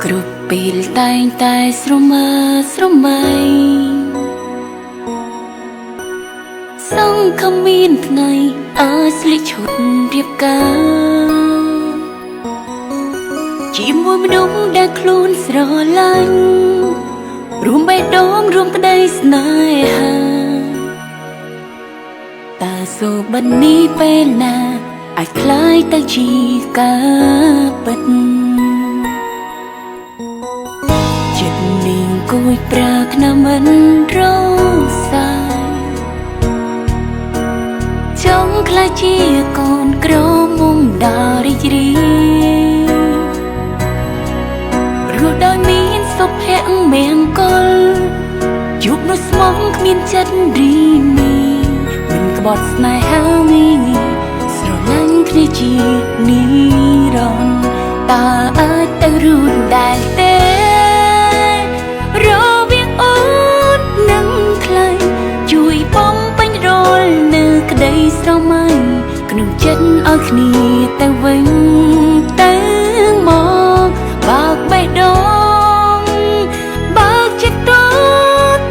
គ្រប់ពេលតែងតែស្រមើស្រមៃសង្ឃមានថ្ងៃអាចស្លៀកឈុតរៀបការជាមួយមនុស្សដែលខ្លួនស្រឡាញ់រួមបេះដូងរួមក្តីស្នេហាតែសូបិននេះពេលណាអាចคล้ายទៅជាការពិតចិត្តនាងគួយប្រាថ្នាមិនរសាយចង់ក្លាយជាកូនក្រមុំដល់រីករាយរស់ដោយមានសុភមង្គលជួបនោះស្មងគ្មានចិត្តរីមីមិនក្បត់ស្នេហាមីស្រឡាញ់គ្នាជានិរន្តរ៍តើអាចទៅរួចដែរទេរវាងអូននិងថ្លៃជួយបំពេញរលនៅក្តីស្រមៃក្នុងចិត្តឲ្យគ្នាទៅវិញទៅមកបើកបេះដូងបើកចិត្តទ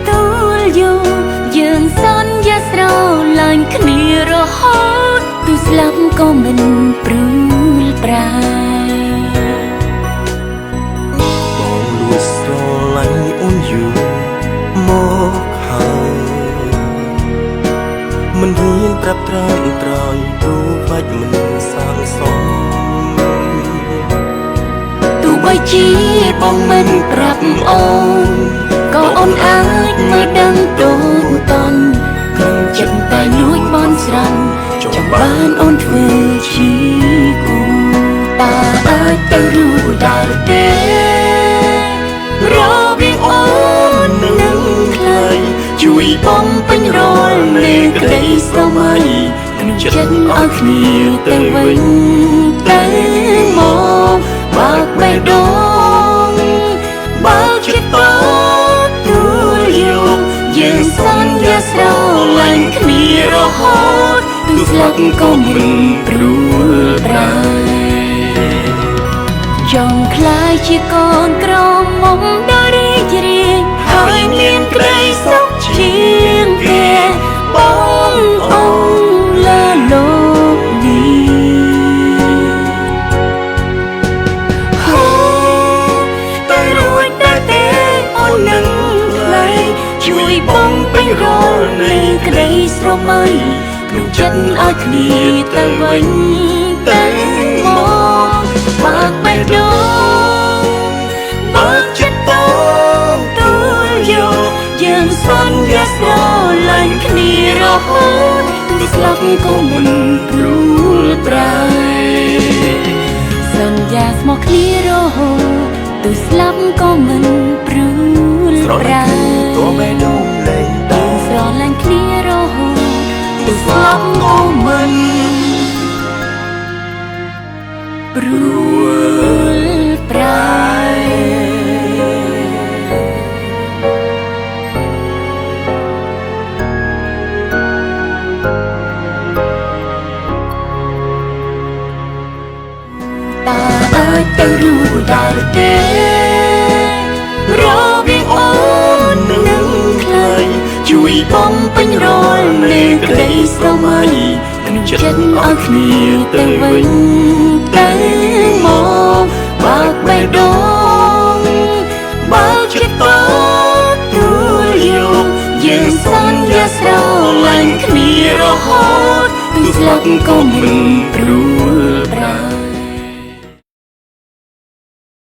ទួលយកយើងសន្យាស្រឡាញ់គ្នារហូតទោះស្លាប់ក៏មិនព្រួលប្រាបងលួចស្រឡាញ់អូនយូរមកហើយមិនហ៊ានប្រាប់ត្រើយត្រើយព្រោះបាច់មិនសាងសង់ទោះបីជាបងមិនប្រាប់អូនក៏អូនអាចមើលដឹងទូតន់ក្នុងចិត្តតែលួចបន់ស្រន់ចង់បានអូនធ្វើជាគូតើអាចទៅរួចដែរទេរវាងអូននិងថ្លៃជួយបំពេញរលនៃក្តីស្រមៃក្នុងចិត្តឲ្យគ្នាទៅវិញទៅមកបើកបេះដូងបើកចិត្តទទួលយកយើងសន្យាស្រឡាញ់គ្នារហូតទោះស្លាប់ក៏មិនព្រួលប្រាចង់ក្លាយជាកូនក្រមុំដ៏រីករាយហើយមានក្តីសុខជាងគេបងអូនលើលោកនេះតែរួចដែរទេអូននឹងថ្លៃជួយបំពេញរលនៃក្តីស្រមៃក្នុងចិត្តឲ្យគ្នាទៅវិញទៅមកបើកបេះដូងបើកចិត្តទទួលយកយើងសន្យាស្រឡាញ់គ្នារហូតទោះស្លាប់ក៏មិនព្រួលប្រាសន្យាស្មោះគ្នារហូតទោះស្លាប់ក៏មិនព្រួលប្រាតួបេះដូងលែងតើស្រឡាញ់គ្នារហូតទោះស្លាប់ក៏មិនព្រួលប្រាតើអាចទៅរួចដែរទេរវាងអូននិងថ្លៃជួយបំពេញរលនៃក្តីស្រមៃក្នុងចិត្តឲ្យគ្នាទៅវិញទៅមកបើកបេះដូងបើកចិត្តទទួលយកយើងសន្យាស្រឡាញ់គ្នារហូតទោះស្លាប់ក៏មិនព្រួល